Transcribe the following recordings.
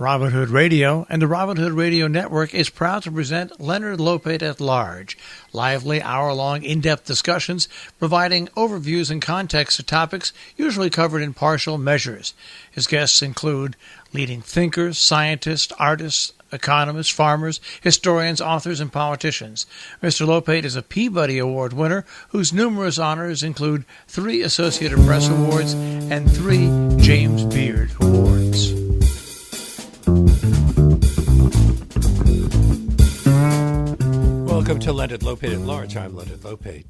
Robin Hood Radio and the Robin Hood Radio Network is proud to present Leonard Lopate at Large, lively hour-long in-depth discussions providing overviews and context to topics usually covered in partial measures. His guests include leading thinkers, scientists, artists, economists, farmers, historians, authors, and politicians. Mr. Lopate is a Peabody Award winner whose numerous honors include 3 Associated Press Awards and 3 James Beard Awards. Welcome to Leonard Lopate at Large. I'm Leonard Lopate.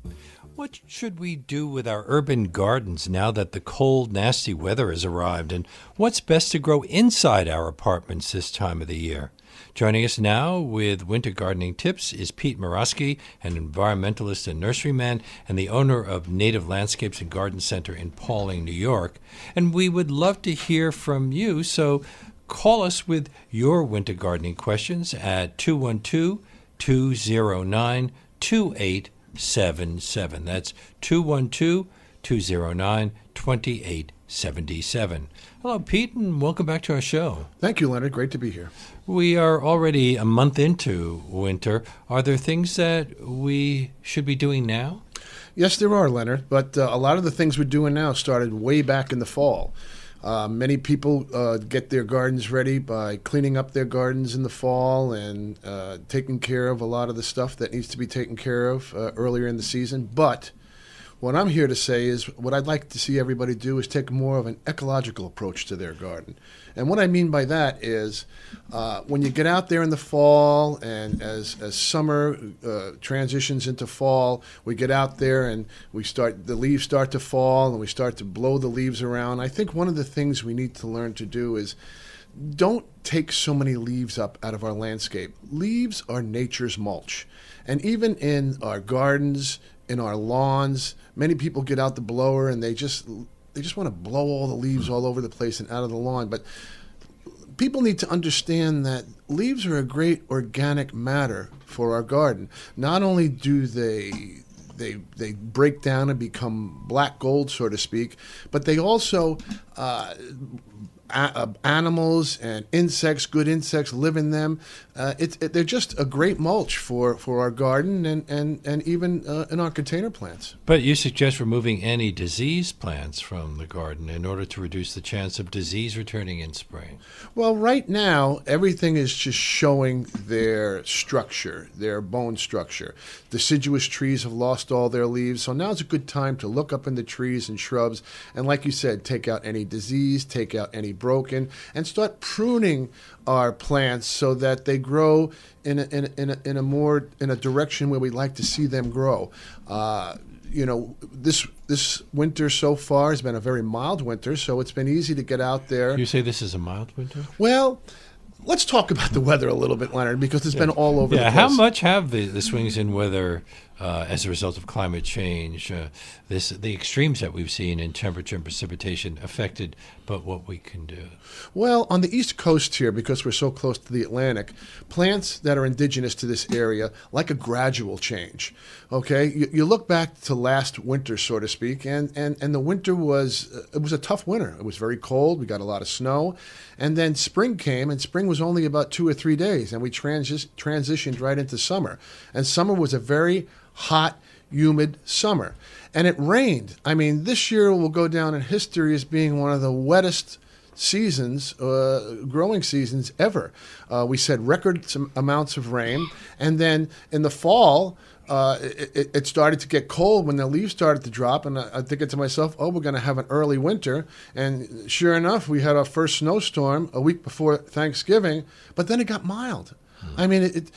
What should we do with our urban gardens now that the cold, nasty weather has arrived? And what's best to grow inside our apartments this time of the year? Joining us now with winter gardening tips is Pete Muroski, an environmentalist and nurseryman, and the owner of Native Landscapes and Garden Center in Pawling, New York. And we would love to hear from you, so call us with your winter gardening questions at 212-209-2877. That's 212-209-2877. Hello, Pete, and welcome back to our show. Thank you, Leonard. Great to be here. We are already a month into winter. Are there things that we should be doing now? Yes, there are, Leonard, but a lot of the things we're doing now started way back in the fall. Many people get their gardens ready by cleaning up their gardens in the fall and taking care of a lot of the stuff that needs to be taken care of earlier in the season. But what I'm here to say is what I'd like to see everybody do is take more of an ecological approach to their garden. And what I mean by that is when you get out there in the fall and as summer transitions into fall, we get out there and the leaves start to fall and we start to blow the leaves around. I think one of the things we need to learn to do is don't take so many leaves up out of our landscape. Leaves are nature's mulch. And even in our gardens, in our lawns, many people get out the blower and they just want to blow all the leaves all over the place and out of the lawn. But people need to understand that leaves are a great organic matter for our garden. Not only do they break down and become black gold, so to speak, but they also animals and insects, good insects live in them. They're just a great mulch for our garden and even in our container plants. But you suggest removing any disease plants from the garden in order to reduce the chance of disease returning in spring. Well, right now, everything is just showing their structure, their bone structure. Deciduous trees have lost all their leaves, so now's a good time to look up in the trees and shrubs, and like you said, take out any disease, take out any broken, and start pruning our plants so that they grow in a direction where we like to see them grow. This winter so far has been a very mild winter, so it's been easy to get out there. You say this is a mild winter? Well, let's talk about the weather a little bit, Leonard, because it's been all over the place. How much have the swings in weather as a result of climate change, the extremes that we've seen in temperature and precipitation affected but what we can do? Well, on the East Coast here, because we're so close to the Atlantic, plants that are indigenous to this area like a gradual change. Okay, you look back to last winter, so to speak, and the winter was a tough winter. It was very cold. We got a lot of snow, and then spring came, and spring was only about 2 or 3 days, and we transitioned right into summer. And summer was a very hot, humid summer. And it rained. I mean, this year will go down in history as being one of the wettest seasons, growing seasons ever. We said record amounts of rain. And then in the fall, it started to get cold when the leaves started to drop. And I'm thinking to myself, we're going to have an early winter. And sure enough, we had our first snowstorm a week before Thanksgiving, but then it got mild. I mean,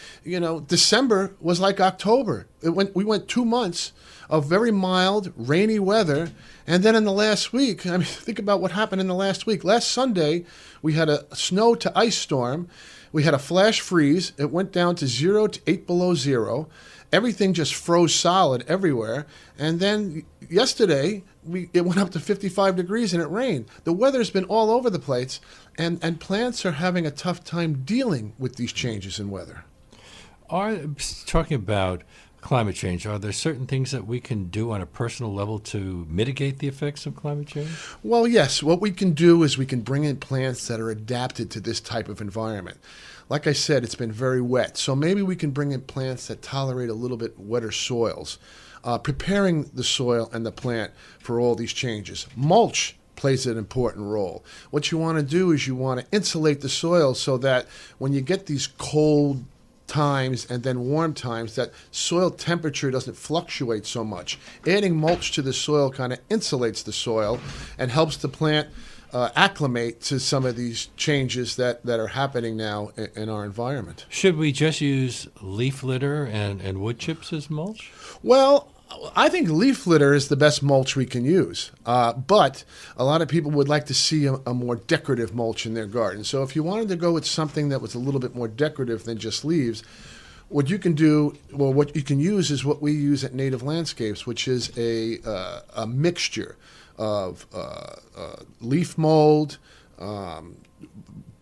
December was like October. We went 2 months of very mild, rainy weather, and then in the last week, I mean, think about what happened in the last week. Last Sunday, we had a snow to ice storm. We had a flash freeze. It went down to 0 to 8 below zero. Everything just froze solid everywhere. And then yesterday, it went up to 55 degrees and it rained. The weather's been all over the place, and plants are having a tough time dealing with these changes in weather. Talking about climate change, are there certain things that we can do on a personal level to mitigate the effects of climate change? Well, yes. What we can do is we can bring in plants that are adapted to this type of environment. Like I said, it's been very wet, so maybe we can bring in plants that tolerate a little bit wetter soils, preparing the soil and the plant for all these changes. Mulch plays an important role. What you want to do is you want to insulate the soil so that when you get these cold times and then warm times, that soil temperature doesn't fluctuate so much. Adding mulch to the soil kind of insulates the soil and helps the plant acclimate to some of these changes that are happening now in our environment. Should we just use leaf litter and wood chips as mulch? Well, I think leaf litter is the best mulch we can use, but a lot of people would like to see a more decorative mulch in their garden. So if you wanted to go with something that was a little bit more decorative than just leaves, what you can do, well, what you can use is what we use at Native Landscapes, which is a mixture of leaf mold,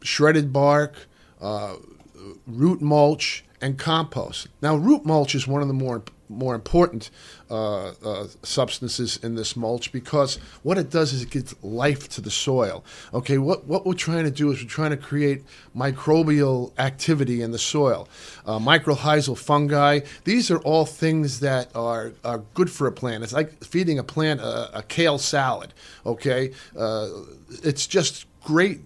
shredded bark, root mulch, and compost. Now, root mulch is one of the more important substances in this mulch, because what it does is it gives life to the soil. Okay, what we're trying to do is we're trying to create microbial activity in the soil. Mycorrhizal fungi, these are all things that are good for a plant. It's like feeding a plant a kale salad, okay? It's just great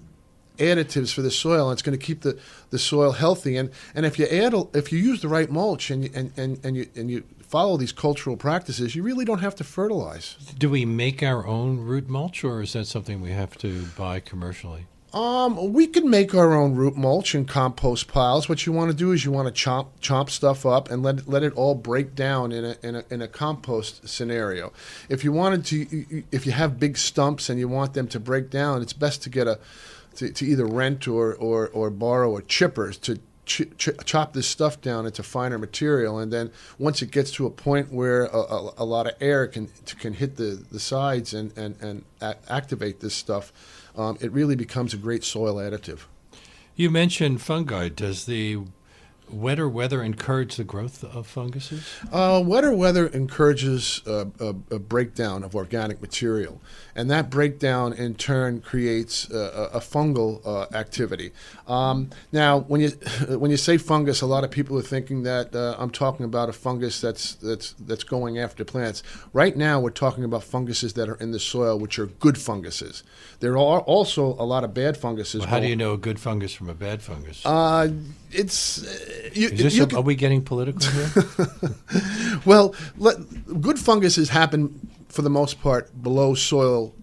additives for the soil, and it's going to keep the soil healthy. And if you use the right mulch and you follow these cultural practices, you really don't have to fertilize. Do we make our own root mulch, or is that something we have to buy commercially? We can make our own root mulch and compost piles. What you want to do is you want to chop stuff up and let it all break down in a compost scenario. If you if you have big stumps and you want them to break down, it's best to get to either rent or borrow a chipper to chop this stuff down into finer material, and then once it gets to a point where a lot of air can hit the sides and activate this stuff, it really becomes a great soil additive. You mentioned fungi. Does the wetter weather encourage the growth of funguses? Wetter weather encourages a breakdown of organic material, and that breakdown in turn creates a fungal activity. Now, when you say fungus, a lot of people are thinking that I'm talking about a fungus that's going after plants. Right now, we're talking about funguses that are in the soil, which are good funguses. There are also a lot of bad funguses. Well, how do you know a good fungus from a bad fungus? Are we getting political here? Well, good funguses happen for the most part below soil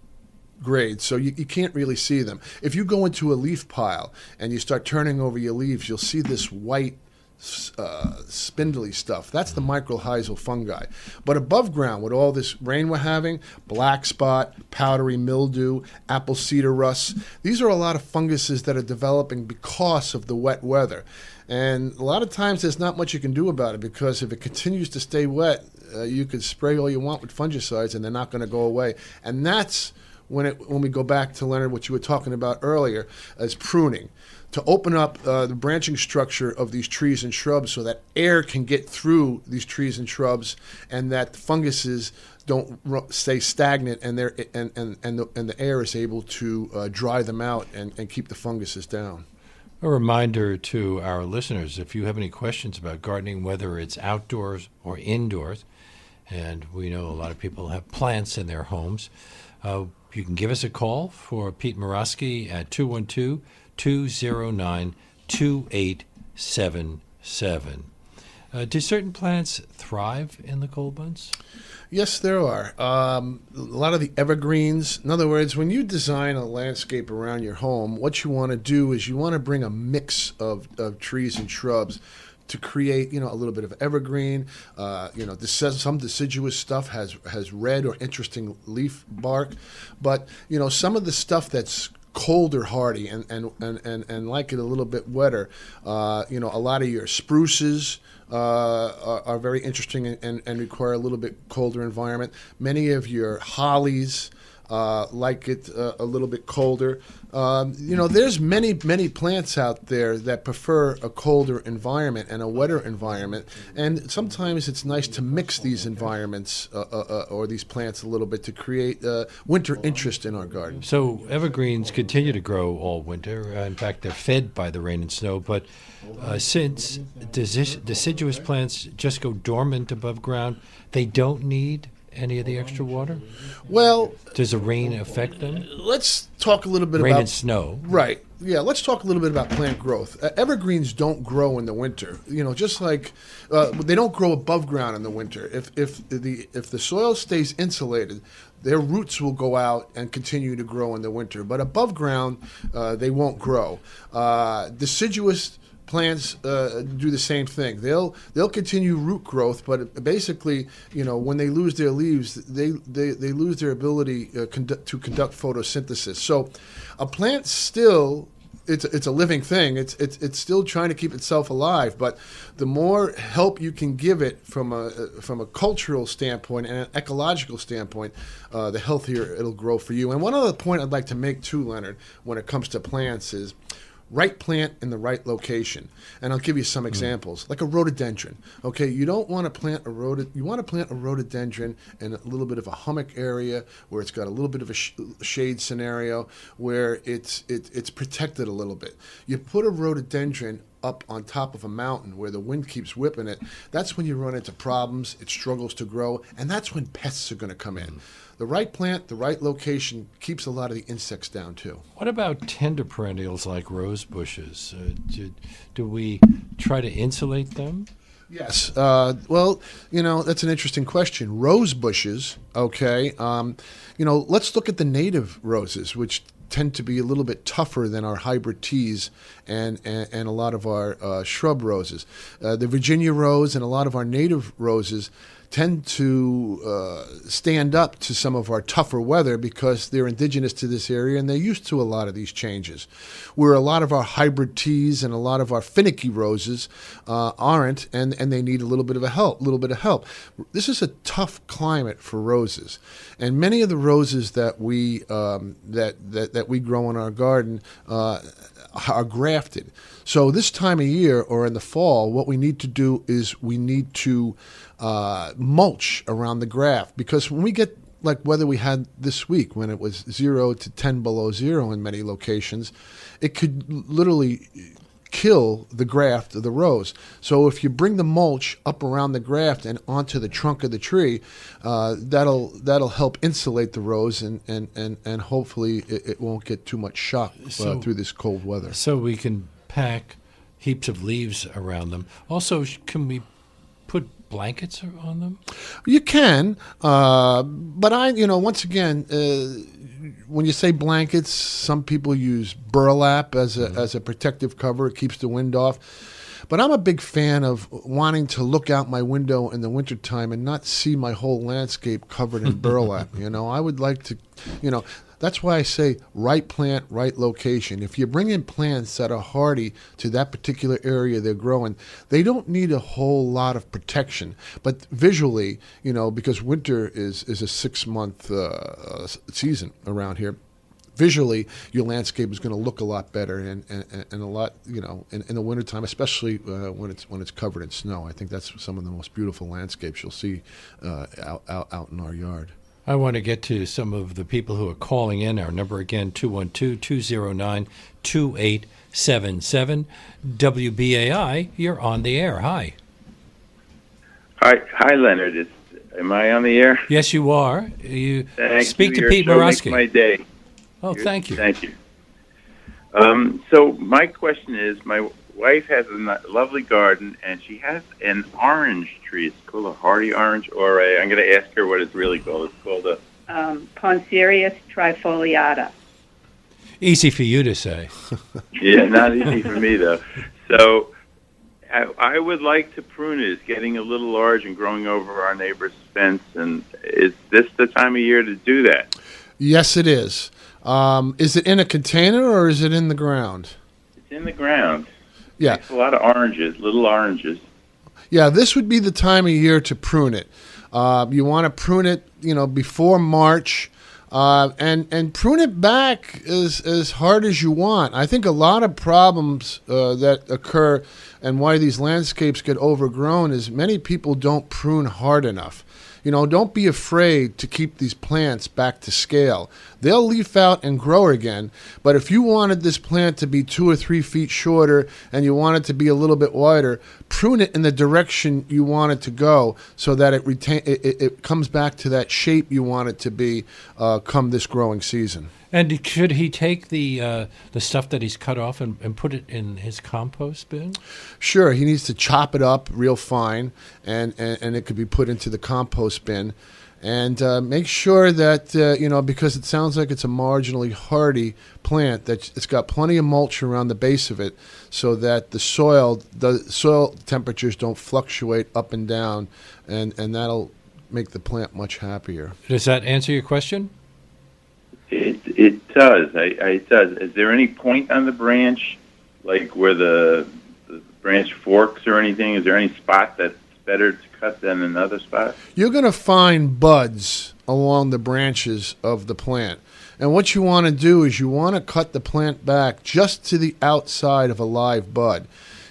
grade, so you can't really see them. If you go into a leaf pile and you start turning over your leaves, you'll see this white spindly stuff. That's the mycorrhizal fungi. But above ground, with all this rain we're having, black spot, powdery mildew, apple cedar rust, these are a lot of funguses that are developing because of the wet weather. And a lot of times there's not much you can do about it, because if it continues to stay wet, you could spray all you want with fungicides and they're not going to go away. And that's when we go back to, Leonard, what you were talking about earlier, as pruning. To open up the branching structure of these trees and shrubs so that air can get through these trees and shrubs, and that funguses don't stay stagnant, and the air is able to dry them out and keep the funguses down. A reminder to our listeners, if you have any questions about gardening, whether it's outdoors or indoors, and we know a lot of people have plants in their homes, you can give us a call for Pete Muroski at 212-209-2877. Do certain plants thrive in the cold months? Yes, there are. A lot of the evergreens. In other words, when you design a landscape around your home, what you want to do is you want to bring a mix of trees and shrubs to create, a little bit of evergreen. Some deciduous stuff has red or interesting leaf bark, but some of the stuff that's colder hardy and like it a little bit wetter. A lot of your spruces are very interesting and require a little bit colder environment. Many of your hollies, like it a little bit colder. There's many plants out there that prefer a colder environment and a wetter environment, and sometimes it's nice to mix these environments or these plants a little bit to create winter interest in our garden. So evergreens continue to grow all winter. In fact, they're fed by the rain and snow. But since deciduous plants just go dormant above ground, they don't need any of the extra water? Well, does the rain affect them? Let's talk a little bit rain about and snow. Right. Yeah, let's talk a little bit about plant growth. Evergreens don't grow in the winter. Just like they don't grow above ground in the winter. If the soil stays insulated, their roots will go out and continue to grow in the winter. But above ground, they won't grow. Deciduous plants do the same thing. They'll continue root growth, but basically, when they lose their leaves, they lose their ability to conduct photosynthesis. So, a plant still it's a living thing. It's still trying to keep itself alive. But the more help you can give it from a cultural standpoint and an ecological standpoint, the healthier it'll grow for you. And one other point I'd like to make too, Leonard, when it comes to plants is right plant in the right location. And I'll give you some examples, like a rhododendron. Okay, you don't want to plant you want to plant a rhododendron in a little bit of a hummock area where it's got a little bit of a shade scenario where it's protected a little bit. You put a rhododendron up on top of a mountain where the wind keeps whipping it, that's when you run into problems, it struggles to grow, and that's when pests are going to come in. The right plant, the right location keeps a lot of the insects down too. What about tender perennials like rose bushes? Do we try to insulate them? Yes. Well, that's an interesting question. Rose bushes, okay. Let's look at the native roses, which tend to be a little bit tougher than our hybrid teas and a lot of our shrub roses. The Virginia rose and a lot of our native roses tend to stand up to some of our tougher weather because they're indigenous to this area and they're used to a lot of these changes. Where a lot of our hybrid teas and a lot of our finicky roses aren't, and they need a little bit of help. This is a tough climate for roses, and many of the roses that we that we grow in our garden are grafted. So this time of year or in the fall, what we need to do is we need to mulch around the graft, because when we get like weather we had this week when it was 0 to 10 below zero in many locations, it could literally kill the graft of the rose. So if you bring the mulch up around the graft and onto the trunk of the tree, that'll help insulate the rose and hopefully it won't get too much shock through this cold weather. So we can pack heaps of leaves around them. Also, can we put blankets on them? You can, but once again, when you say blankets, some people use burlap as a protective cover. It keeps the wind off. But I'm a big fan of wanting to look out my window in the wintertime and not see my whole landscape covered in burlap. I would like to, that's why I say right plant, right location. If you bring in plants that are hardy to that particular area they're growing, they don't need a whole lot of protection. But visually, because winter is a 6-month season around here, visually your landscape is going to look a lot better and a lot, in the wintertime, especially when it's covered in snow. I think that's some of the most beautiful landscapes you'll see out in our yard. I want to get to some of the people who are calling in. Our number again, 212-209-2877. WBAI, you're on the air. Hi. Hi, Leonard. Am I on the air? Yes, you are. You speak to Your Pete show Muroski. makes my day. Oh, thank you. Thank you. So my question is, my wife has a lovely garden, and she has an orange tree. It's called a hardy orange, or I'm going to ask her what it's really called. It's called a Poncerius trifoliata. Easy for you to say. Yeah, not easy for me, though. So I would like to prune it. It's getting a little large and growing over our neighbor's fence, and is this the time of year to do that? Yes, it is. Is it in a container or is it in the ground? It's in the ground. Yeah. It's a lot of oranges, little oranges. Yeah, this would be the time of year to prune it. You want to prune it, before March, and prune it back as hard as you want. I think a lot of problems that occur and why these landscapes get overgrown is many people don't prune hard enough. Don't be afraid to keep these plants back to scale. They'll leaf out and grow again, but if you wanted this plant to be 2 or 3 feet shorter and you want it to be a little bit wider, prune it in the direction you want it to go so that it comes back to that shape you want it to be come this growing season. And should he take the stuff that he's cut off and put it in his compost bin? Sure, he needs to chop it up real fine, and it could be put into the compost bin. And make sure that, because it sounds like it's a marginally hardy plant, that it's got plenty of mulch around the base of it so that the soil temperatures don't fluctuate up and down, and that'll make the plant much happier. Does that answer your question? It does. It does. Is there any point on the branch, like where the branch forks or anything? Is there any spot that's better to cut than another spot? You're going to find buds along the branches of the plant. And what you want to do is you want to cut the plant back just to the outside of a live bud.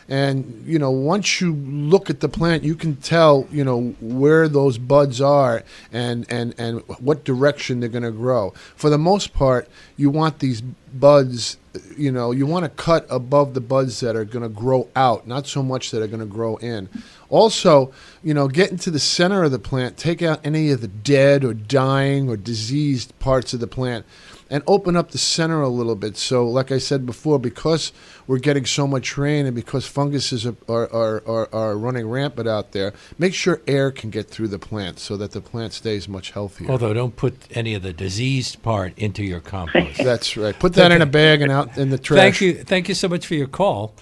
And, once you look at the plant, you can tell, where those buds are and what direction they're going to grow. For the most part, you want these buds, you want to cut above the buds that are going to grow out, not so much that are going to grow in. Also, get into the center of the plant, take out any of the dead or dying or diseased parts of the plant, and open up the center a little bit. So, like I said before, because we're getting so much rain and because funguses are running rampant out there, make sure air can get through the plant so that the plant stays much healthier. Although, don't put any of the diseased part into your compost. That's right. Put that in a bag and out in the trash. Thank you so much for your call.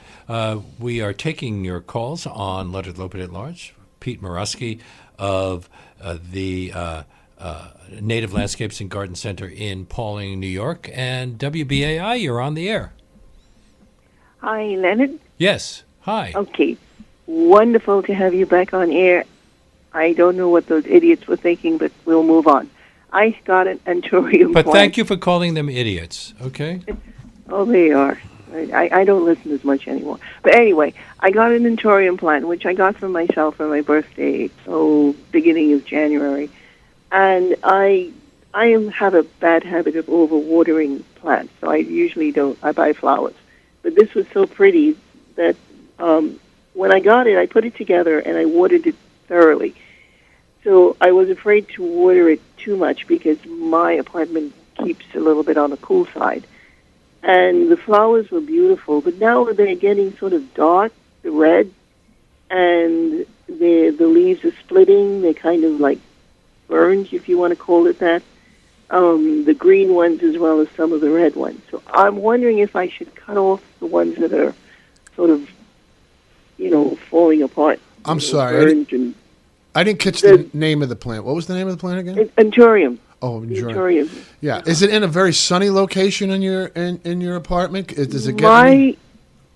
We are taking your calls on Leonard Lopate at Large. Pete Muroski of the Native Landscapes and Garden Center in Pauling, New York. And WBAI, you're on the air. Hi, Leonard. Yes. Hi. Okay. Wonderful to have you back on air. I don't know what those idiots were thinking, but we'll move on. I got an anthurium But plant. thank you for calling them idiots, okay? Oh, they are. I don't listen as much anymore. But anyway, I got an anthurium plant, which I got for myself for my birthday, beginning of January. And I have a bad habit of overwatering plants, so I usually don't. I buy flowers. But this was so pretty that when I got it, I put it together and I watered it thoroughly. So I was afraid to water it too much because my apartment keeps a little bit on the cool side. And the flowers were beautiful, but now they're getting sort of dark, the red, and the leaves are splitting. They're kind of like burned, if you want to call it that. The green ones as well as some of the red ones. So I'm wondering if I should cut off the ones that are sort of, falling apart. I'm sorry. I didn't catch the name of the plant. What was the name of the plant again? Anthurium. Oh, anthurium. Yeah. Is it in a very sunny location in your apartment? Does it get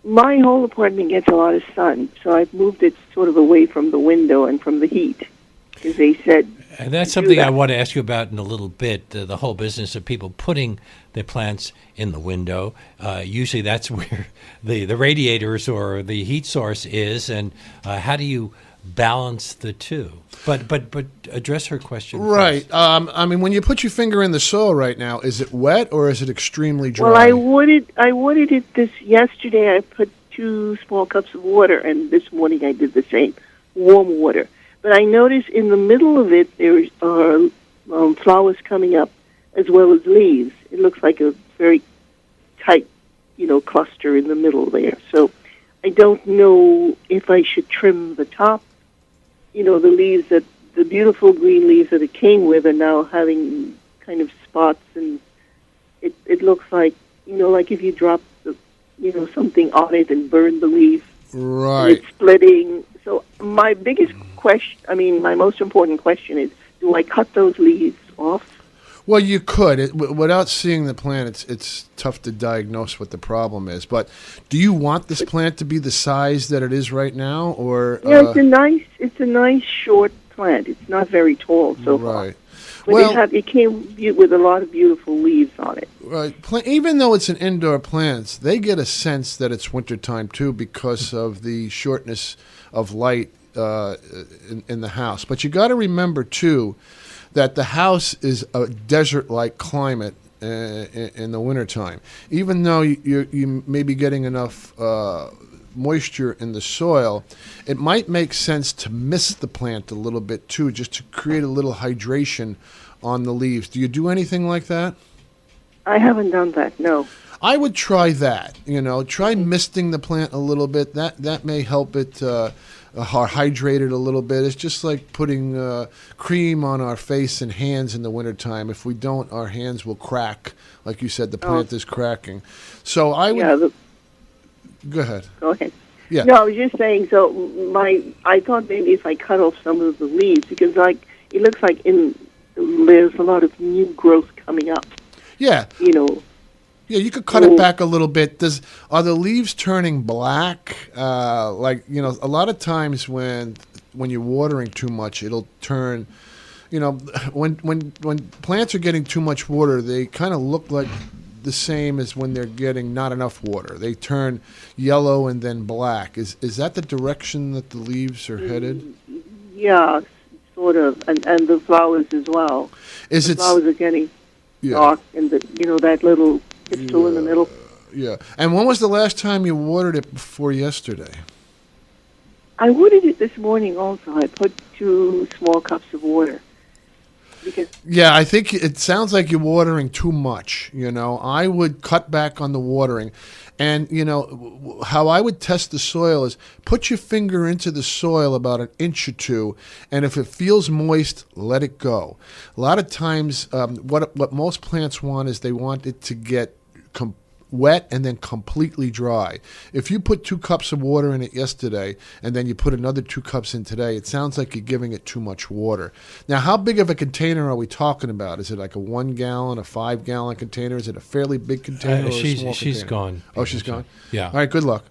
my whole apartment gets a lot of sun, so I've moved it sort of away from the window and from the heat, because they said. And that's something I want to ask you about in a little bit. The whole business of people putting their plants in the window. Usually, that's where the radiators or the heat source is, and how do you balance the two? But address her question right. first. I mean, when you put your finger in the soil right now, is it wet or is it extremely dry? Well, I watered it this yesterday. I put 2 small cups of water, and this morning I did the same, warm water. But I noticed in the middle of it there are flowers coming up as well as leaves. It looks like a very tight, cluster in the middle there. So I don't know if I should trim the top. The leaves the beautiful green leaves that it came with are now having kind of spots, and it looks like, like if you drop something on it and burn the leaf. Right. It's splitting. So my biggest question, my most important question is, do I cut those leaves off? Well, you could. Without seeing the plant, it's tough to diagnose what the problem is. But do you want this plant to be the size that it is right now, or? Yeah, it's a nice short plant. It's not very tall so far. Right. But Well, it came with a lot of beautiful leaves on it. right. Even though it's an indoor plant, they get a sense that it's wintertime too because of the shortness of light in the house. But you got to remember too that the house is a desert-like climate in the wintertime. Even though you may be getting enough moisture in the soil, it might make sense to mist the plant a little bit too, just to create a little hydration on the leaves. Do you do anything like that? I haven't done that, no. I would try that. Try misting the plant a little bit. That may help it hydrate it a little bit. It's just like putting cream on our face and hands in the wintertime. If we don't, our hands will crack. Like you said, the plant is cracking. So I would... Go ahead. Go ahead. Yeah. No, I was just saying, I thought maybe if I cut off some of the leaves, because it looks like there's a lot of new growth coming up. Yeah. Yeah, you could cut it back a little bit. Are the leaves turning black? A lot of times when you're watering too much, it'll turn. When plants are getting too much water, they kind of look like the same as when they're getting not enough water. They turn yellow and then black. Is that the direction that the leaves are headed? Yeah, sort of, and the flowers as well. The flowers are getting dark, and that little pistil in the middle. Yeah. And when was the last time you watered it before yesterday? I watered it this morning also. I put 2 small cups of water. Yeah, I think it sounds like you're watering too much. I would cut back on the watering. And, how I would test the soil is put your finger into the soil about an inch or 2, and if it feels moist, let it go. A lot of times, what most plants want is they want it to get wet and then completely dry. If you put 2 cups of water in it yesterday and then you put another 2 cups in today, it sounds like you're giving it too much water. Now, how big of a container are we talking about? Is it like a 1 gallon, a 5 gallon container? Is it a fairly big container or a small she's container? gone. Oh, she's gone? Yeah. All right, good luck.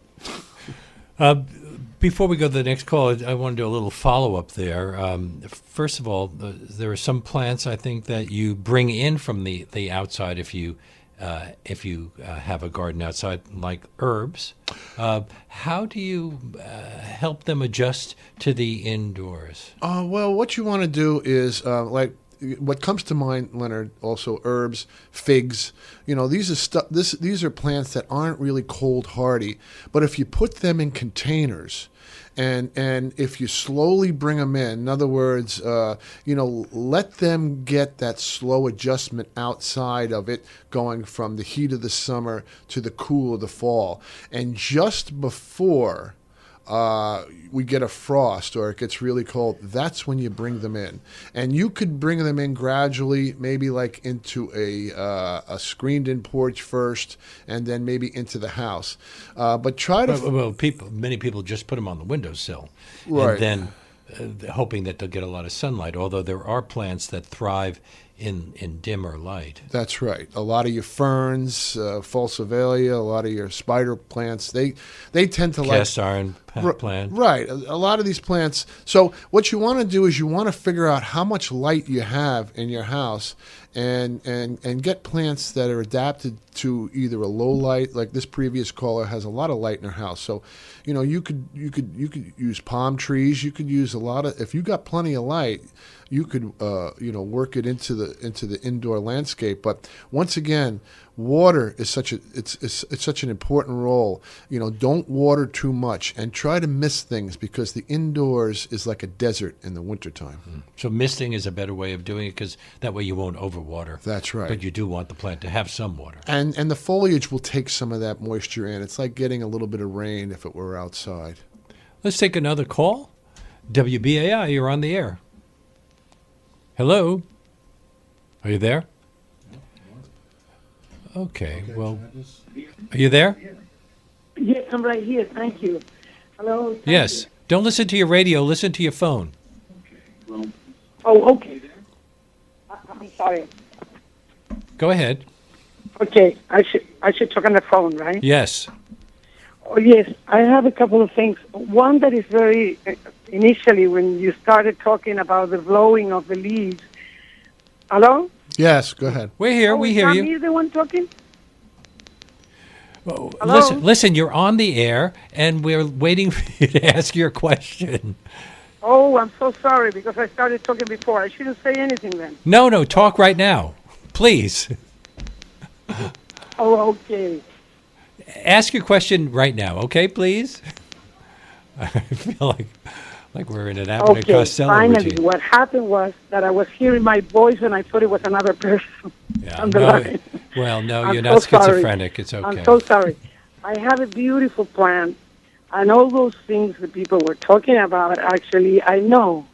Before we go to the next call, I want to do a little follow-up there. First of all, there are some plants, I think, that you bring in from the outside if you have a garden outside, like herbs. How do you help them adjust to the indoors? Well, what you want to do is, what comes to mind, Leonard, also herbs, figs. These are plants that aren't really cold hardy, but if you put them in containers, and if you slowly bring them in other words, let them get that slow adjustment outside of it, going from the heat of the summer to the cool of the fall. And just before we get a frost or it gets really cold, that's when you bring them in. And you could bring them in gradually, maybe like into a screened-in porch first, and then maybe into the house. But try to... many people just put them on the windowsill, right, and then hoping that they'll get a lot of sunlight, although there are plants that thrive in dimmer light. That's right. A lot of your ferns, falsivalia, a lot of your spider plants, they tend to cast iron plant. Right. A lot of these plants. So what you want to do is you want to figure out how much light you have in your house, and get plants that are adapted to either a low light, like this previous caller has a lot of light in her house. So, you could use palm trees. You could use a lot of, if you got plenty of light, you could work it into the indoor landscape. But once again, water is such an important role. Don't water too much, and try to mist things, because the indoors is like a desert in the wintertime. So misting is a better way of doing it, because that way you won't overwater. That's right. But you do want the plant to have some water. And the foliage will take some of that moisture in. It's like getting a little bit of rain if it were outside. Let's take another call. WBAI, you're on the air. Hello? Are you there? Okay, well, are you there? Yes, I'm right here. Thank you. Hello? Yes. Don't listen to your radio. Listen to your phone. Oh, okay. I'm sorry. Go ahead. Okay, I should talk on the phone, right? Yes. Oh, yes. I have a couple of things. One that is very, initially when you started talking about the blowing of the leaves, Hello? Yes, go ahead. We're here. We hear Is you. me the one talking? Oh, Hello? listen. You're on the air, and we're waiting for you to ask your question. Oh, I'm so sorry because I started talking before. I shouldn't say anything then. No. Talk right now, please. Oh, okay. Ask your question right now, okay, please? I feel like we're in an Abbott and Okay, Costello finally, routine. what happened was that I was hearing my voice and I thought it was another person Yeah, on the no, line. well, no, I'm you're so not sorry. schizophrenic. It's okay. I'm so sorry. I have a beautiful plant, and all those things that people were talking about, actually, I know.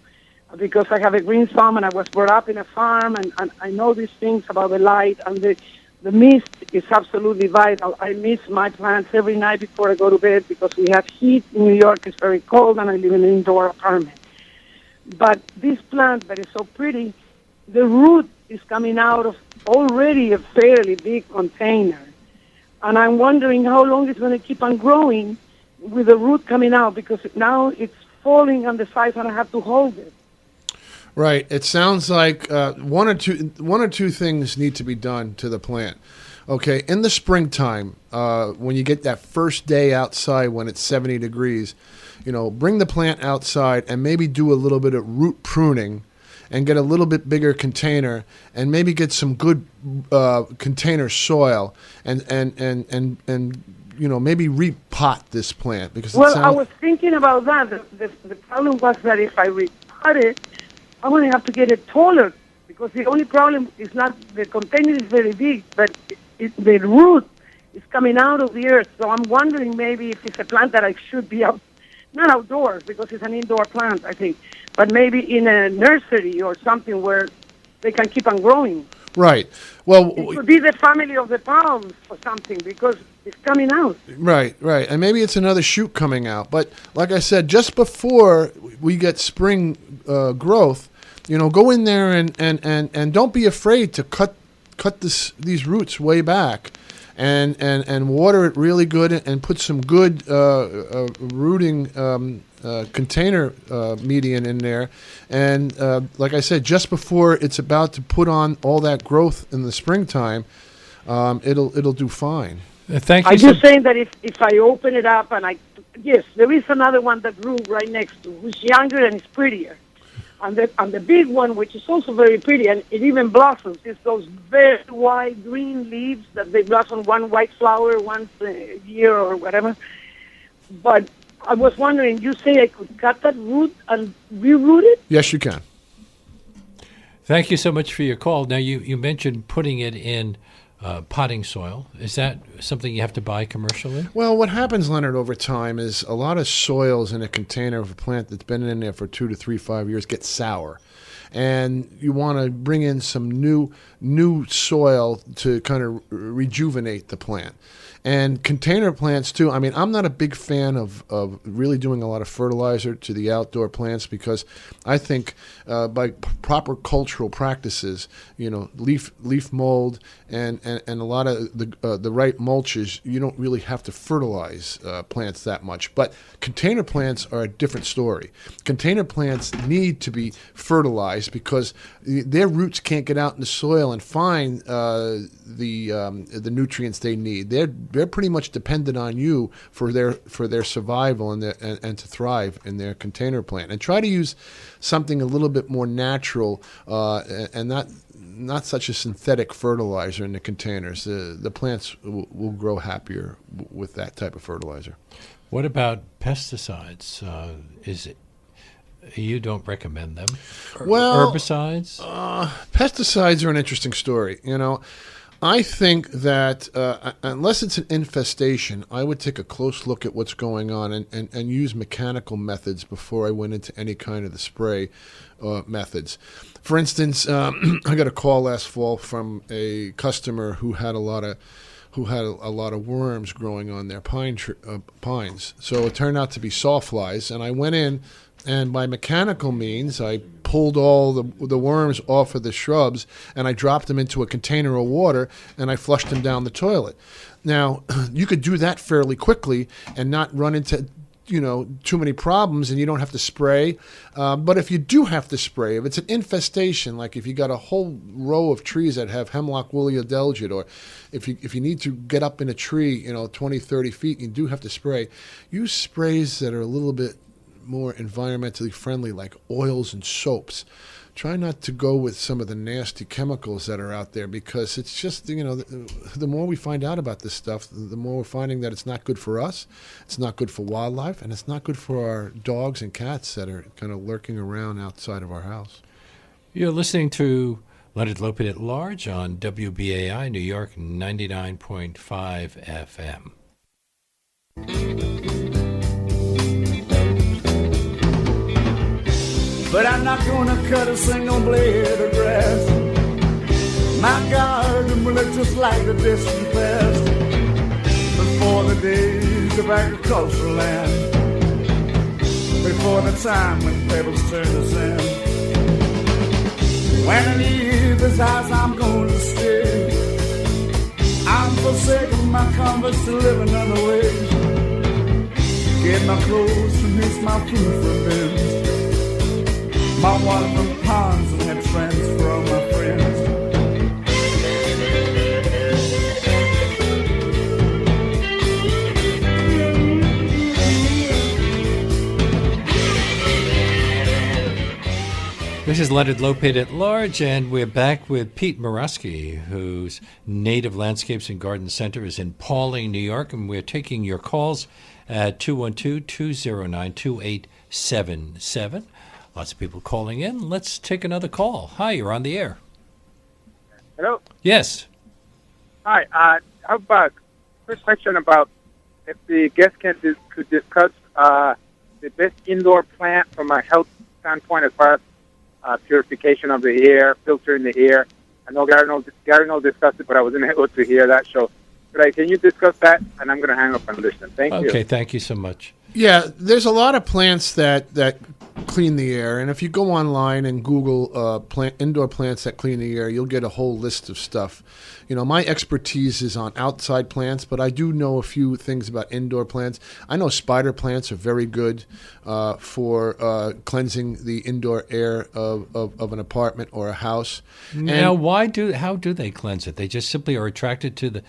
Because I have a green thumb and I was brought up in a farm, and I know these things about the light, and the mist is absolutely vital. I mist my plants every night before I go to bed because we have heat in New York. It's very cold, and I live in an indoor apartment. But this plant that is so pretty, the root is coming out of already a fairly big container. And I'm wondering how long it's going to keep on growing with the root coming out, because now it's falling on the sides and I have to hold it. Right. It sounds like one or two things need to be done to the plant. Okay. In the springtime, when you get that first day outside when it's 70 degrees, bring the plant outside and maybe do a little bit of root pruning, and get a little bit bigger container, and maybe get some good container soil, and maybe repot this plant, because I was thinking about that. The problem was that if I repot it, I'm going to have to get it taller, because the only problem is not the container is very big, but the root is coming out of the earth. So I'm wondering maybe if it's a plant that I should be not outdoors, because it's an indoor plant, I think, but maybe in a nursery or something where they can keep on growing. Right. Well, it could be the family of the palms or something, because it's coming out. Right. And maybe it's another shoot coming out. But like I said, just before we get spring growth, go in there and don't be afraid to cut these roots way back, and water it really good, and put some good rooting container median in there, and like I said, just before it's about to put on all that growth in the springtime, it'll do fine. Thank you. I'm just saying that if I open it up and yes, there is another one that grew right next to, who's younger and is prettier. And the big one, which is also very pretty, and it even blossoms. It's those very wide green leaves that they blossom one white flower once a year or whatever. But I was wondering, you say I could cut that root and reroot it? Yes, you can. Thank you so much for your call. Now, you mentioned putting it in potting soil. Is that something you have to buy commercially? Well, what happens, Leonard, over time is a lot of soils in a container of a plant that's been in there for 2 to 3, 5 years get sour. And you want to bring in some new soil to kind of rejuvenate the plant. And container plants, too. I mean, I'm not a big fan of really doing a lot of fertilizer to the outdoor plants, because I think by proper cultural practices, leaf mold and a lot of the right mulches, you don't really have to fertilize plants that much. But container plants are a different story. Container plants need to be fertilized because their roots can't get out in the soil and find the nutrients they need. They're pretty much dependent on you for their survival and to thrive in their container plant. And try to use something a little bit more natural and not such a synthetic fertilizer in the containers. The plants will grow happier with that type of fertilizer. What about pesticides? You don't recommend them? Well, herbicides? Pesticides are an interesting story. I think that unless it's an infestation, I would take a close look at what's going on and use mechanical methods before I went into any kind of the spray methods. For instance, I got a call last fall from a customer who had a lot of worms growing on their pines. So it turned out to be sawflies, and I went in, and by mechanical means, I pulled all the worms off of the shrubs, and I dropped them into a container of water, and I flushed them down the toilet. Now, you could do that fairly quickly and not run into too many problems and you don't have to spray. But if you do have to spray, if it's an infestation, like if you got a whole row of trees that have hemlock woolly adelgid, or if you need to get up in a tree, 20, 30 feet, you do have to spray. Use sprays that are a little bit more environmentally friendly, like oils and soaps. Try not to go with some of the nasty chemicals that are out there, because it's just, the more we find out about this stuff, the more we're finding that it's not good for us, it's not good for wildlife, and it's not good for our dogs and cats that are kind of lurking around outside of our house. You're listening to Leonard Lopate at Large on WBAI New York 99.5 FM. But I'm not gonna cut a single blade of grass. My garden will look just like the distant past, before the days of agricultural land, before the time when pebbles turn to sand. When I leave this house, I'm going to stay. I'm forsaking my comforts to live another way. Get my clothes to mix my food from bins, my water from ponds, and have friends for all my friends. This is Leonard Lopate at Large, and we're back with Pete Muroski, whose Native Landscapes and Garden Center is in Pawling, New York, and we're taking your calls at 212-209-2877. Lots of people calling in. Let's take another call. Hi, you're on the air. Hello? Yes. Hi. How about first question about if the guest could discuss the best indoor plant from a health standpoint as far as purification of the air, filtering the air. I know Gary discussed it, but I wasn't able to hear that. So can you discuss that? And I'm going to hang up and listen. Thank you. Okay, thank you so much. Yeah, there's a lot of plants that clean the air, and if you go online and Google indoor plants that clean the air, you'll get a whole list of stuff. My expertise is on outside plants, but I do know a few things about indoor plants. I know spider plants are very good for cleansing the indoor air of an apartment or a house. Now, how do they cleanse it? They just simply are attracted to the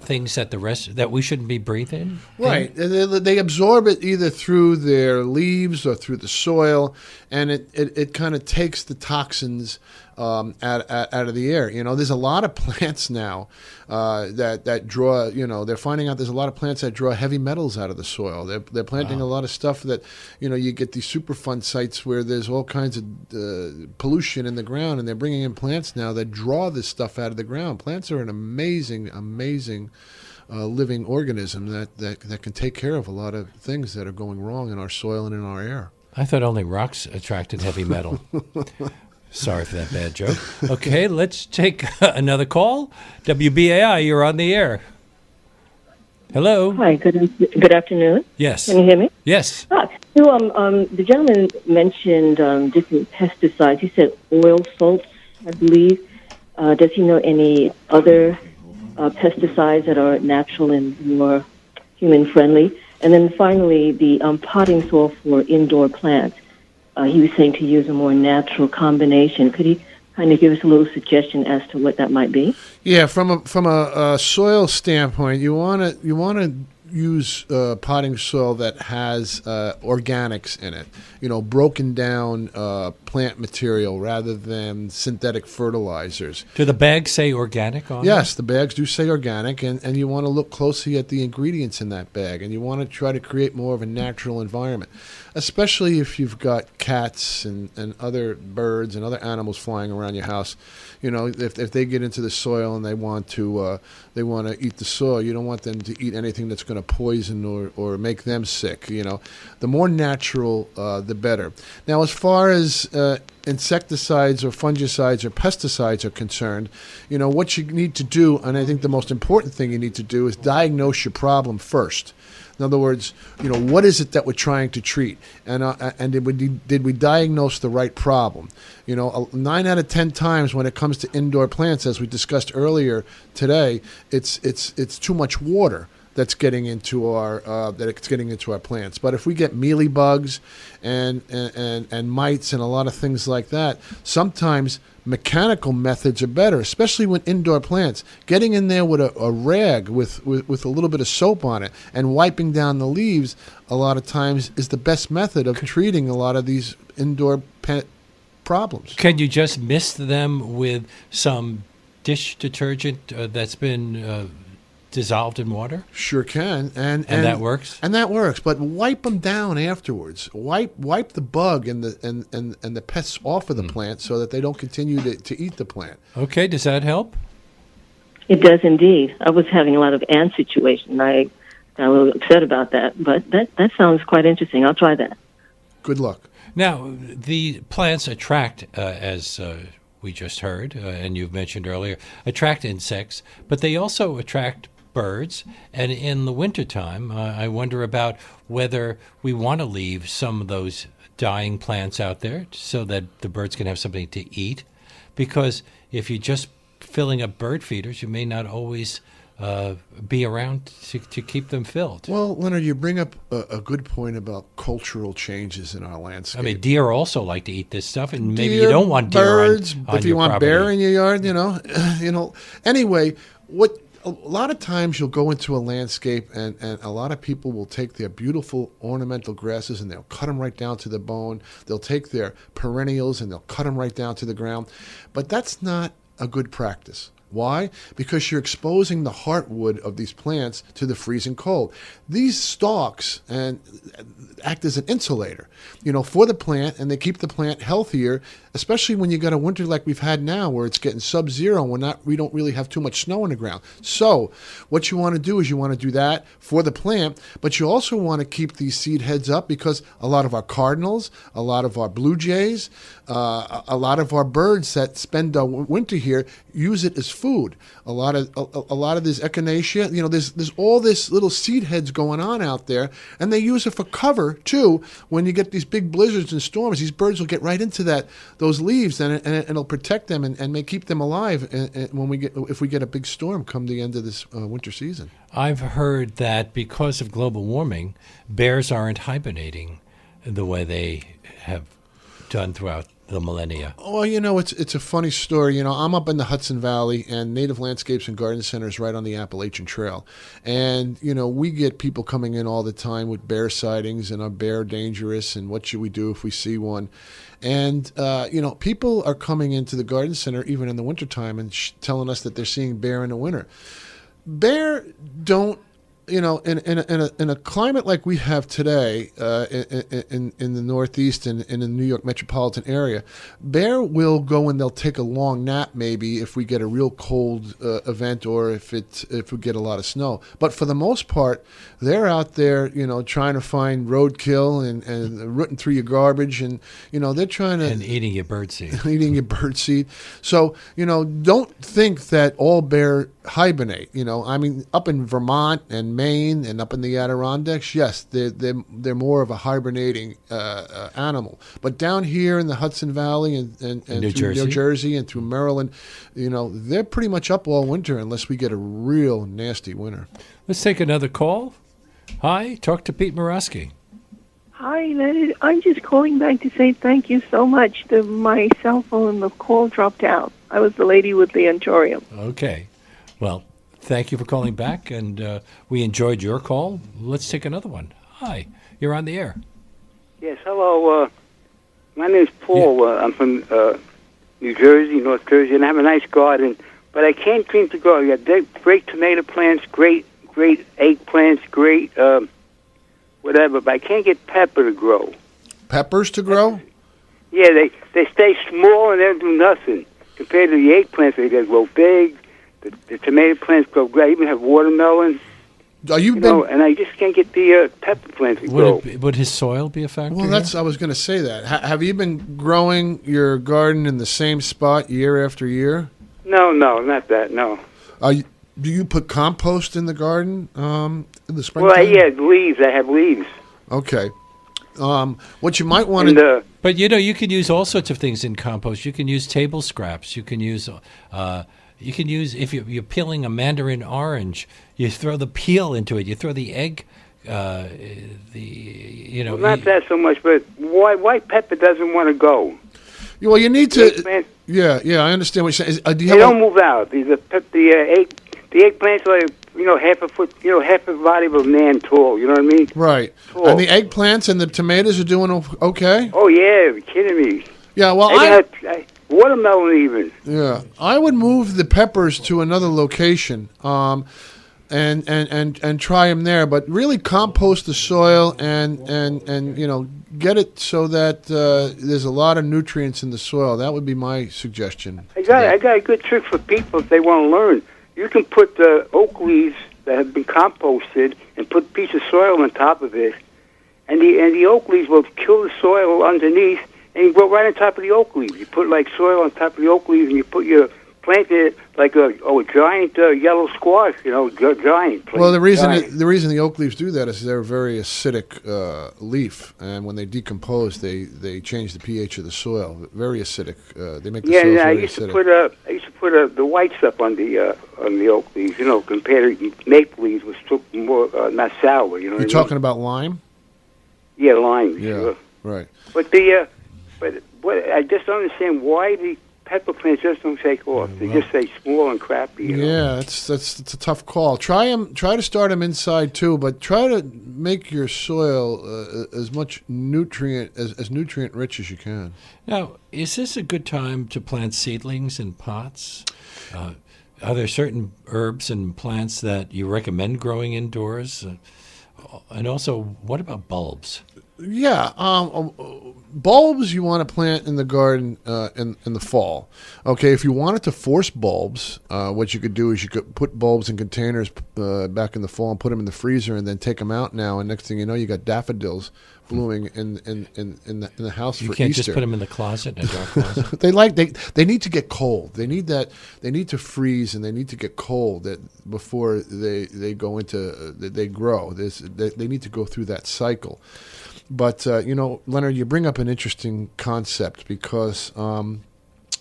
things that we shouldn't be breathing? Right. They absorb it either through their leaves or through the soil, and it kind of takes the toxins out of the air. There's a lot of plants now that draw, they're finding out there's a lot of plants that draw heavy metals out of the soil. They're planting a lot of stuff that, you get these Superfund sites where there's all kinds of pollution in the ground, and they're bringing in plants now that draw this stuff out of the ground. Plants are an amazing living organism that can take care of a lot of things that are going wrong in our soil and in our air. I thought only rocks attracted heavy metal. Sorry for that bad joke. Okay, let's take another call. WBAI, you're on the air. Hello. Hi, good afternoon. Yes. Can you hear me? Yes. The gentleman mentioned different pesticides. He said oil salts, I believe. Does he know any other pesticides that are natural and more human-friendly? And then finally, the potting soil for indoor plants. He was saying to use a more natural combination. Could he kind of give us a little suggestion as to what that might be? Yeah, from a soil standpoint, you want to use potting soil that has organics in it, broken down plant material rather than synthetic fertilizers. Do the bags say organic on Yes, the bags do say organic, and you want to look closely at the ingredients in that bag, and you want to try to create more of a natural environment, especially if you've got cats and other birds and other animals flying around your house. If they get into the soil and they want to eat the soil, you don't want them to eat anything that's going to poison or make them sick. The more natural, the better. Now, as far as insecticides or fungicides or pesticides are concerned, what you need to do, and I think the most important thing you need to do, is diagnose your problem first. In other words, what is it that we're trying to treat, and did we diagnose the right problem? 9 out of 10 times when it comes to indoor plants, as we discussed earlier today, it's too much water. that's getting into our plants. But if we get mealy bugs and mites and a lot of things like that, sometimes mechanical methods are better, especially with indoor plants. Getting in there with a rag with a little bit of soap on it and wiping down the leaves a lot of times is the best method of treating a lot of these indoor pet problems. Can you just mist them with some dish detergent that's been dissolved in water? Sure can, and that works. And that works, but wipe them down afterwards. Wipe the bug and the pests off of the plant so that they don't continue to eat the plant. Okay, does that help? It does indeed. I was having a lot of ant situation. I got a little upset about that, but that sounds quite interesting. I'll try that. Good luck. Now, the plants attract, as we just heard, and you've mentioned earlier, attract insects, but they also attract birds. And in the wintertime, I wonder about whether we want to leave some of those dying plants out there so that the birds can have something to eat. Because if you're just filling up bird feeders, you may not always be around to keep them filled. Well, Leonard, you bring up a good point about cultural changes in our landscape. I mean, deer also like to eat this stuff, and maybe deer, you don't want deer birds, on if you your want property. bear in your yard, Anyway, a lot of times you'll go into a landscape and a lot of people will take their beautiful ornamental grasses and they'll cut them right down to the bone. They'll take their perennials and they'll cut them right down to the ground. But that's not a good practice. Why? Because you're exposing the heartwood of these plants to the freezing cold. These stalks act as an insulator, for the plant, and they keep the plant healthier, especially when you got a winter like we've had now where it's getting sub-zero and we don't really have too much snow on the ground. So what you want to do is you want to do that for the plant, but you also want to keep these seed heads up because a lot of our cardinals, a lot of our blue jays, a lot of our birds that spend our winter here use it as food. A lot of this echinacea, there's all this little seed heads going on out there, and they use it for cover too. When you get these big blizzards and storms, these birds will get right into those leaves, and it'll protect them and may keep them alive. If we get a big storm come the end of this winter season. I've heard that because of global warming, bears aren't hibernating the way they have done throughout the millennia. Well, it's a funny story. I'm up in the Hudson Valley, and Native Landscapes and Garden Center is right on the Appalachian Trail. And, we get people coming in all the time with bear sightings and are bear dangerous and what should we do if we see one. And, people are coming into the Garden Center even in the wintertime and telling us that they're seeing bear in the winter. Bear don't in a climate like we have today in the Northeast and in the New York metropolitan area, bear will go and they'll take a long nap maybe if we get a real cold event or if we get a lot of snow. But for the most part, they're out there, trying to find roadkill and rooting through your garbage and they're trying to and eating your birdseed. Eating your birdseed. So don't think that all bear hibernate. Up in Vermont and Maine and up in the Adirondacks, yes, they're more of a hibernating animal. But down here in the Hudson Valley and New through Jersey. New Jersey and through Maryland, they're pretty much up all winter unless we get a real nasty winter. Let's take another call. Hi, talk to Pete Muroski. Hi, Leonard. I'm just calling back to say thank you so much. My cell phone, the call dropped out. I was the lady with the Antorium. Okay. Well, thank you for calling back, and we enjoyed your call. Let's take another one. Hi, you're on the air. Yes, hello. My name is Paul. Yeah. I'm from New Jersey, North Jersey, and I have a nice garden, but I can't seem to grow. You got great tomato plants, great eggplants, great whatever, but I can't get pepper to grow. Peppers to grow? Yeah, they stay small and they don't do nothing. Compared to the eggplants, they grow big. The tomato plants grow great. I even have watermelon. And I just can't get the pepper plants to grow. Would his soil be a factor? Well, I was going to say that. Have you been growing your garden in the same spot year after year? No, not that, no. Do you put compost in the garden in the springtime? Well, yeah, leaves. I have leaves. Okay. What you might want to... But, you can use all sorts of things in compost. You can use table scraps. You can use You can use, if you're peeling a mandarin orange, you throw the peel into it. You throw the egg, Well, not that so much, but white pepper doesn't want to go. Well, you need to. Yeah, I understand what you're saying. They don't move out. The eggplants are half a foot, half the body of a man tall. You know what I mean? Right. Tall. And the eggplants and the tomatoes are doing okay. Oh yeah, you're kidding me. Yeah, well, watermelon even. Yeah, I would move the peppers to another location. And try them there, but really compost the soil and get it so that there's a lot of nutrients in the soil. That would be my suggestion. I got a good trick for people if they want to learn. You can put oak leaves that have been composted and put a piece of soil on top of it, and the oak leaves will kill the soil underneath, and you grow right on top of the oak leaves. You put like soil on top of the oak leaves, and you put your plant it like a giant yellow squash, giant. Well, the reason the oak leaves do that is they're a very acidic leaf, and when they decompose, they change the pH of the soil. Very acidic. They make the soil very acidic. I used to put the white stuff on the oak leaves, compared to maple leaves, which took more not sour. You're talking about lime? Yeah, lime. Yeah, sure. Right. But what I just don't understand why the pepper plants just don't take off. They just stay small and crappy. Yeah, it's a tough call. Try to start them inside too, but try to make your soil as much nutrient rich as you can. Now, is this a good time to plant seedlings in pots? Are there certain herbs and plants that you recommend growing indoors? And also, what about bulbs? Yeah, bulbs you want to plant in the garden in the fall. Okay, if you wanted to force bulbs, what you could do is you could put bulbs in containers back in the fall and put them in the freezer, and then take them out now. And next thing you know, you got daffodils blooming in the house for Easter. You can't just put them in the closet, in a dark closet. They need to get cold. They need to freeze, and they need to get cold before they go into they grow. They need to go through that cycle. But, Leonard, you bring up an interesting concept because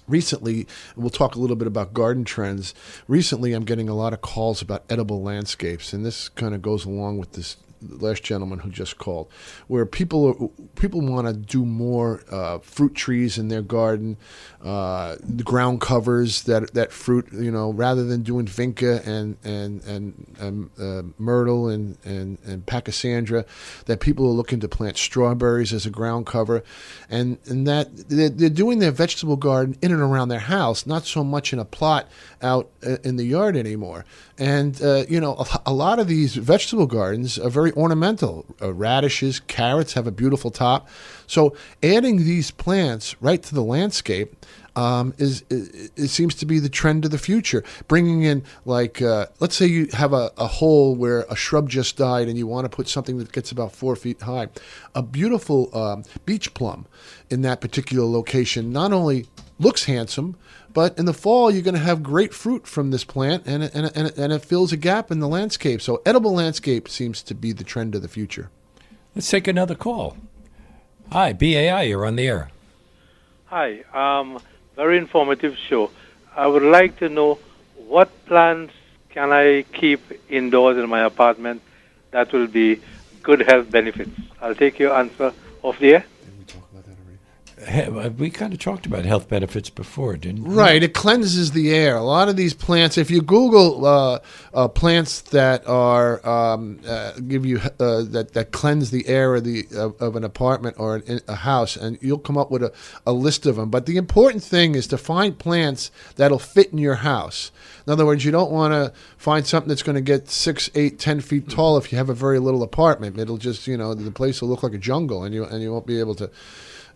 recently, we'll talk a little bit about garden trends. Recently, I'm getting a lot of calls about edible landscapes, and this kind of goes along with this last gentleman who just called, where people want to do more fruit trees in their garden, the ground covers that fruit, rather than doing vinca and myrtle and pachysandra, that people are looking to plant strawberries as a ground cover, and that they're doing their vegetable garden in and around their house, not so much in a plot out in the yard anymore. And a lot of these vegetable gardens are very ornamental. Radishes, carrots have a beautiful top. So adding these plants right to the landscape it seems to be the trend of the future. Bringing in, like, let's say you have a hole where a shrub just died and you want to put something that gets about 4 feet high. A beautiful beach plum in that particular location not only looks handsome, but in the fall, you're going to have great fruit from this plant, and it fills a gap in the landscape. So edible landscape seems to be the trend of the future. Let's take another call. Hi, BAI, you're on the air. Hi, very informative show. I would like to know what plants can I keep indoors in my apartment that will be good health benefits. I'll take your answer off the air. We kind of talked about health benefits before, didn't we? Right, it cleanses the air. A lot of these plants, if you Google plants that are give you that cleanse the air of an apartment or a house, and you'll come up with a list of them. But the important thing is to find plants that'll fit in your house. In other words, you don't want to find something that's going to get 6, 8, 10 feet tall if you have a very little apartment. It'll just, the place will look like a jungle, and you won't be able to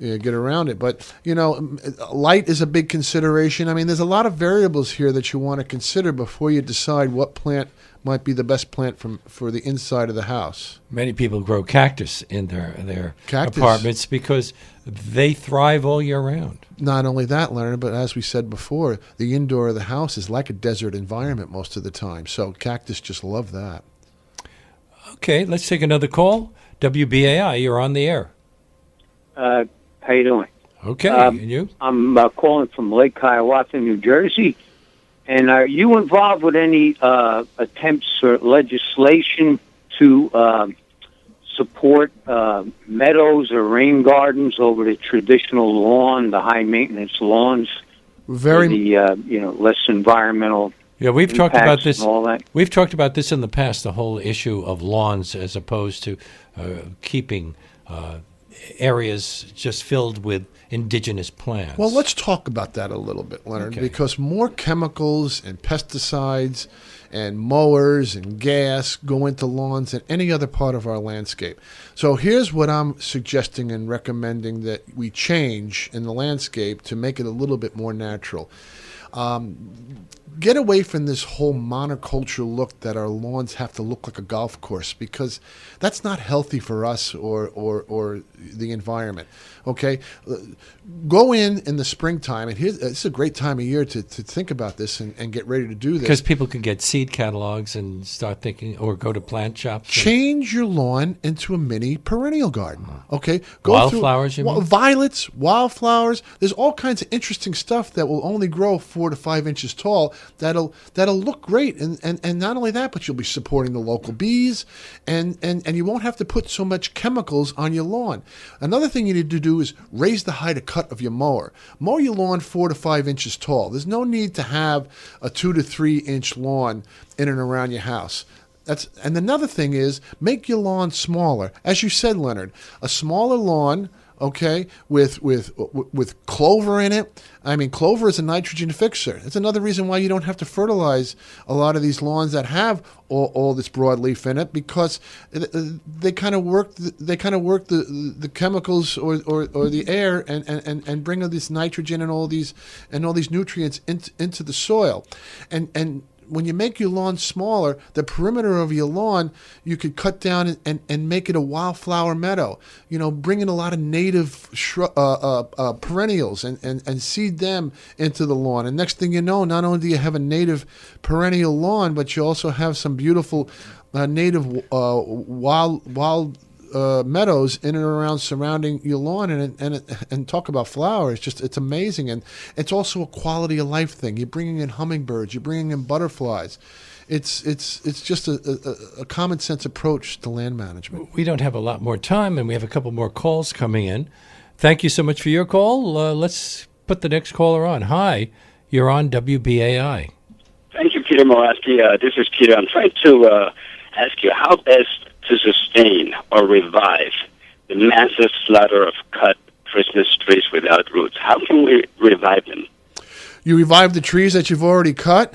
get around it. But, light is a big consideration. I mean, there's a lot of variables here that you want to consider before you decide what plant might be the best plant for the inside of the house. Many people grow cactus in their apartments because they thrive all year round. Not only that, Leonard, but as we said before, the indoor of the house is like a desert environment most of the time. So cactus just love that. Okay, let's take another call. WBAI, you're on the air. How you doing? Okay, and you? I'm calling from Lake Hiawatha, New Jersey, And are you involved with any attempts or legislation to support meadows or rain gardens over the traditional lawn, the high maintenance lawns? Very the less environmental. Yeah, we've talked about this. All that. We've talked about this in the past. The whole issue of lawns, as opposed to keeping areas just filled with indigenous plants. Well, let's talk about that a little bit, Leonard, because more chemicals and pesticides and mowers and gas go into lawns than any other part of our landscape. So here's what I'm suggesting and recommending that we change in the landscape to make it a little bit more natural. Get away from this whole monoculture look that our lawns have to look like a golf course, because that's not healthy for us or the environment. Okay, go in the springtime, and it's a great time of year to think about this and get ready to do this. Because people can get seed catalogs and start thinking, or go to plant shops. Change your lawn into a mini perennial garden. Okay, go wildflowers, through, you mean? Violets, wildflowers. There's all kinds of interesting stuff that will only grow 4 to 5 inches tall. That'll look great, and not only that, but you'll be supporting the local bees, and you won't have to put so much chemicals on your lawn. Another thing you need to do is raise the height of cut of your mower. Mow your lawn 4 to 5 inches tall. There's no need to have a 2 to 3 inch lawn in and around your house. And another thing is, make your lawn smaller. As you said, Leonard, a smaller lawn, okay, with clover in it. I mean, clover is a nitrogen fixer. It's another reason why you don't have to fertilize a lot of these lawns that have all this broadleaf in it, because they kind of work the chemicals or the air and bring all this nitrogen and all these nutrients into the soil, and when you make your lawn smaller, the perimeter of your lawn, you could cut down and make it a wildflower meadow. Bring in a lot of native perennials and seed them into the lawn. And next thing you know, not only do you have a native perennial lawn, but you also have some beautiful native wild meadows in and around surrounding your lawn, and talk about flowers. It's amazing, and it's also a quality of life thing. You're bringing in hummingbirds, you're bringing in butterflies. It's just a common sense approach to land management. We don't have a lot more time, and we have a couple more calls coming in. Thank you so much for your call. Let's put the next caller on. Hi, you're on WBAI. Thank you, Peter Muroski. This is Peter. I'm trying to ask you how best to sustain or revive the massive slaughter of cut Christmas trees without roots. How can we revive them? You revive the trees that you've already cut?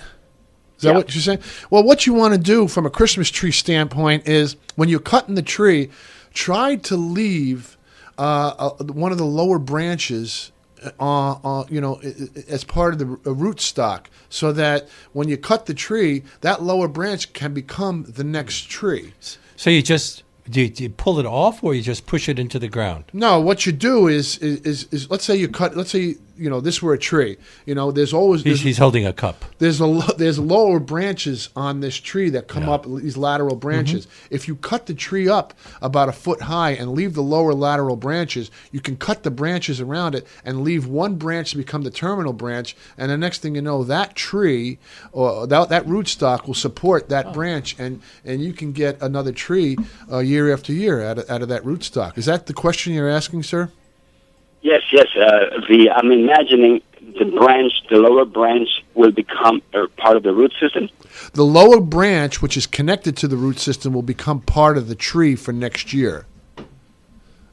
Is that what you're saying? Well, what you want to do from a Christmas tree standpoint is, when you're cutting the tree, try to leave one of the lower branches as part of the root stock, so that when you cut the tree, that lower branch can become the next tree. So do you pull it off, or you just push it into the ground? No, what you do is let's say you cut. Let's say this were a tree. There's always he's holding a cup. There's lower branches on this tree that come up, these lateral branches. Mm-hmm. If you cut the tree up about 1 foot high and leave the lower lateral branches, you can cut the branches around it and leave one branch to become the terminal branch. And the next thing you know, that tree or that rootstock will support that branch, and you can get another tree year after year out of that rootstock. Is that the question you're asking, sir? Yes. I'm imagining the lower branch will become part of the root system. The lower branch, which is connected to the root system, will become part of the tree for next year.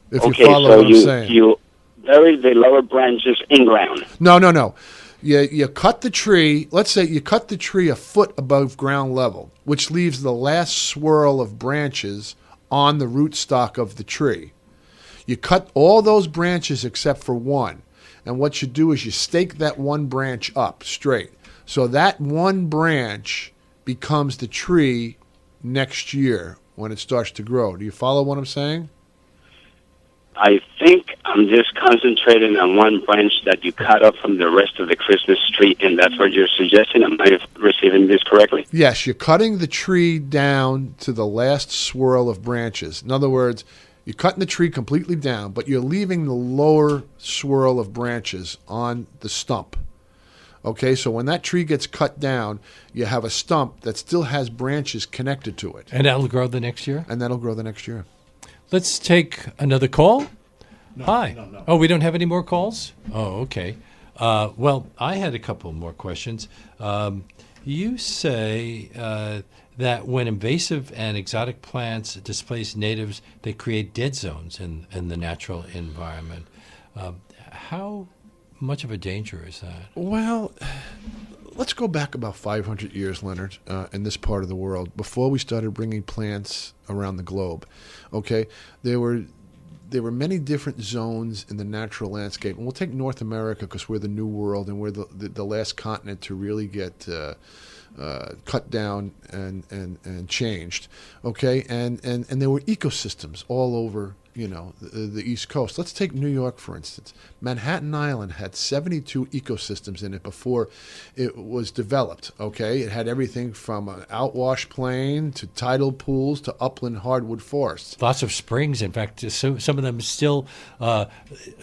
If you follow what I'm saying. You bury the lower branches in ground. No. You cut the tree. Let's say you cut the tree 1 foot above ground level, which leaves the last swirl of branches on the rootstock of the tree. You cut all those branches except for one. And what you do is you stake that one branch up straight. So that one branch becomes the tree next year when it starts to grow. Do you follow what I'm saying? I think I'm just concentrating on one branch that you cut off from the rest of the Christmas tree, and that's what you're suggesting. Am I receiving this correctly? Yes, you're cutting the tree down to the last swirl of branches. In other words, you're cutting the tree completely down, but you're leaving the lower swirl of branches on the stump. Okay, so when that tree gets cut down, you have a stump that still has branches connected to it. And that'll grow the next year? And that'll grow the next year. Let's take another call. No, Hi. no. Oh, we don't have any more calls? Oh, okay. Well, I had a couple more questions. You say that when invasive and exotic plants displace natives, they create dead zones in the natural environment. How much of a danger is that? Well, let's go back about 500 years, Leonard, in this part of the world, before we started bringing plants around the globe. Okay, there were many different zones in the natural landscape, and we'll take North America because we're the New World and we're the last continent to really get cut down and changed. Okay, and there were ecosystems all over, the East Coast. Let's take New York, for instance. Manhattan Island had 72 ecosystems in it before it was developed, okay? It had everything from an outwash plain to tidal pools to upland hardwood forests. Lots of springs. In fact, some of them still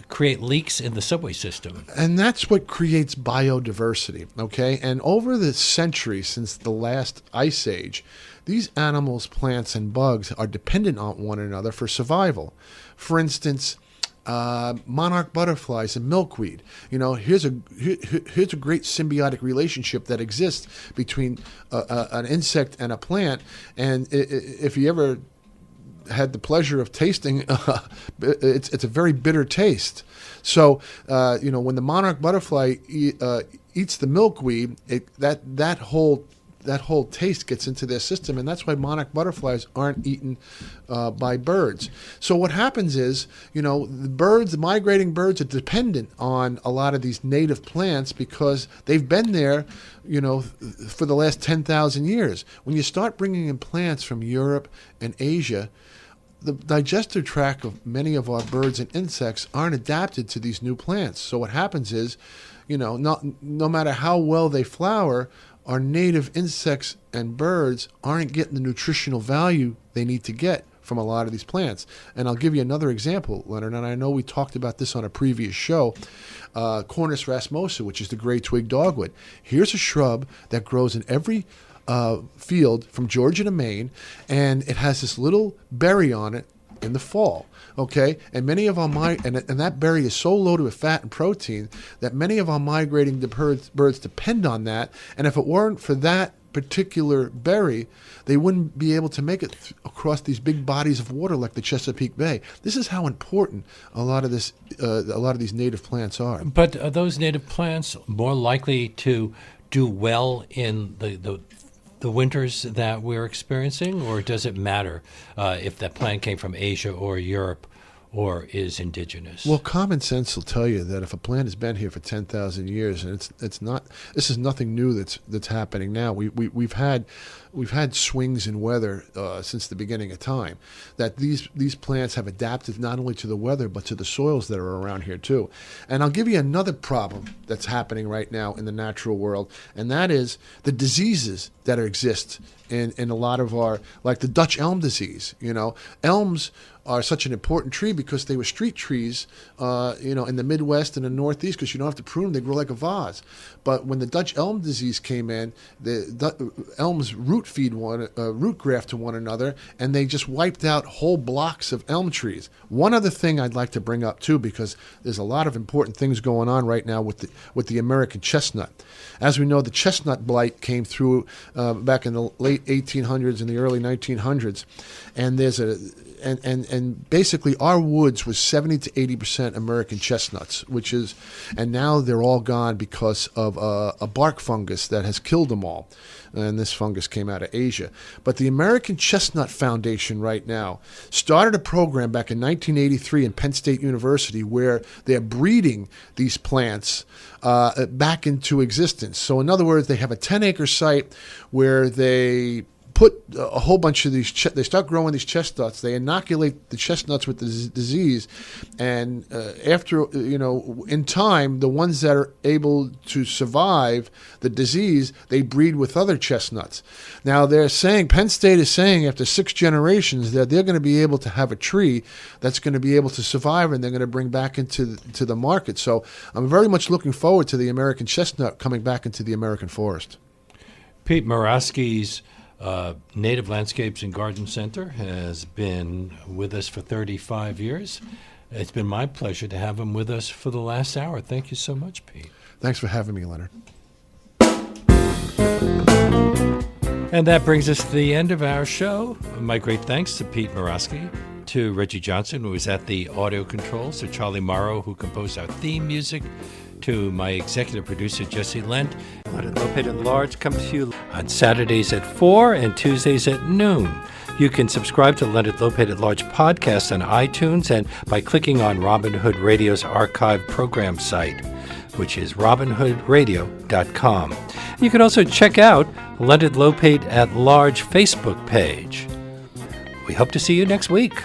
create leaks in the subway system. And that's what creates biodiversity, okay? And over the centuries since the last ice age, these animals, plants, and bugs are dependent on one another for survival. For instance, monarch butterflies and milkweed. Here's a great symbiotic relationship that exists between an insect and a plant. And if you ever had the pleasure of tasting, it's a very bitter taste. So, when the monarch butterfly eats the milkweed, that whole taste gets into their system, and that's why monarch butterflies aren't eaten by birds. So what happens is, the migrating birds are dependent on a lot of these native plants because they've been there, for the last 10,000 years. When you start bringing in plants from Europe and Asia, the digestive tract of many of our birds and insects aren't adapted to these new plants. So what happens is, no matter how well they flower, our native insects and birds aren't getting the nutritional value they need to get from a lot of these plants. And I'll give you another example, Leonard, and I know we talked about this on a previous show, Cornus rasmosa, which is the gray twig dogwood. Here's a shrub that grows in every field from Georgia to Maine, and it has this little berry on it in the fall. Okay, and many of our and that berry is so loaded with fat and protein that many of our migrating birds depend on that. And if it weren't for that particular berry, they wouldn't be able to make it across these big bodies of water like the Chesapeake Bay. This is how important a lot of these native plants are. But are those native plants more likely to do well in the winters that we're experiencing, or does it matter if that plant came from Asia or Europe or is indigenous? Well, common sense will tell you that if a plant has been here for 10,000 years, and it's not, this is nothing new that's happening now. We've had swings in weather since the beginning of time. That these plants have adapted not only to the weather but to the soils that are around here too. And I'll give you another problem that's happening right now in the natural world, and that is the diseases that exist in a lot of our, like the Dutch elm disease. Elms are such an important tree because they were street trees, in the Midwest and the Northeast, because you don't have to prune them; they grow like a vase. But when the Dutch elm disease came in, the elms root graft to one another, and they just wiped out whole blocks of elm trees. One other thing I'd like to bring up too, because there's a lot of important things going on right now with the American chestnut. As we know, the chestnut blight came through back in the late 1800s and the early 1900s, and and basically our woods was 70 to 80% American chestnuts, and now they're all gone because of a bark fungus that has killed them all. And this fungus came out of Asia. But the American Chestnut Foundation right now started a program back in 1983 in Penn State University where they're breeding these plants back into existence. So in other words, they have a 10-acre site where they put a whole bunch of these. They start growing these chestnuts. They inoculate the chestnuts with the disease, and after in time, the ones that are able to survive the disease, they breed with other chestnuts. Now they're saying, Penn State is saying, after 6 generations, that they're going to be able to have a tree that's going to be able to survive, and they're going to bring back into the market. So I'm very much looking forward to the American chestnut coming back into the American forest. Pete Muroski's Native Landscapes and Garden Center has been with us for 35 years. It's been my pleasure to have him with us for the last hour. Thank you so much, Pete. Thanks for having me, Leonard. And that brings us to the end of our show. My great thanks to Pete Muroski, to Reggie Johnson, who was at the audio controls, to Charlie Morrow, who composed our theme music, to my executive producer, Jesse Lent. Leonard Lopate at Large comes to you on Saturdays at 4 and Tuesdays at noon. You can subscribe to Leonard Lopate at Large podcast on iTunes and by clicking on Robin Hood Radio's archive program site, which is robinhoodradio.com. You can also check out Leonard Lopate at Large Facebook page. We hope to see you next week.